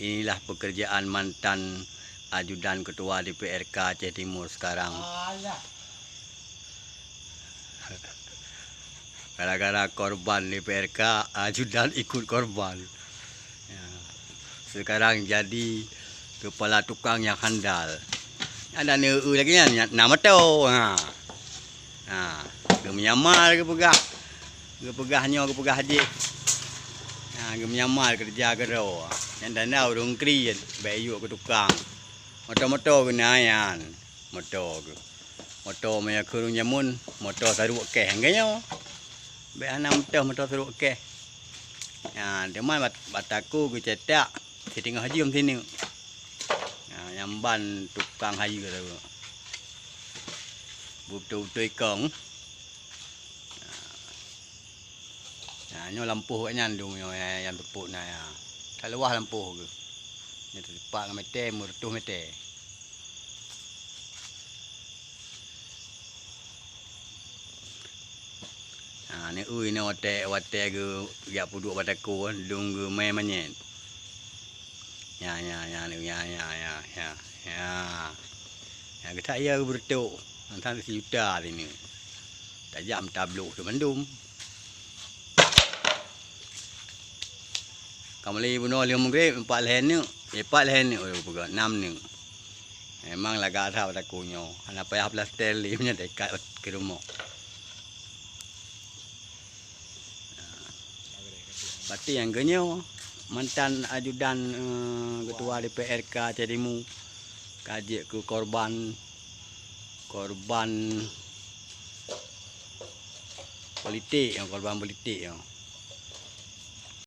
Inilah pekerjaan mantan ajudan ketua DPRK Aceh Timur sekarang. Gara-gara korban DPRK, ajudan ikut korban. Ya. Sekarang jadi kepala tukang yang handal. Ada NU lagi kan, nama tu. Ke Myanmar ke pegahnya ke pegah haji. Ke Myanmar kerja ke ro. Yang dana urung kri bayu ke tukang. Motor-motor kenayan. Motor maya kurung jamun, motor saruk keh nganya. Be ana motor saruk keh. Deman bataku ke cetak, setengah haji sini. Nyamban tukang haji ke tu. Betul-betul ikong. Nyo lampuh kat nyandung yang tepuk na ya. Tak luah lampuh ke. Ni tepak dengan meter, murtuh meter. Ni ui ni wate ke ya puduk bataku dung ke mai manyet. Ya. Ya kita ya bertuk. Antara sejuta sini. Tajam tabluk tu bandum. Kamali bunuh 5 grade 4 lehen ni. 4 lehen ni pegak 6 ni. Memang laga tha batakunyo. Ana payah plaster li punya dekat ke rumah. Berarti yang genyo mantan ajudan ketua DPRK Aceh Timur kajik ke korban politik yang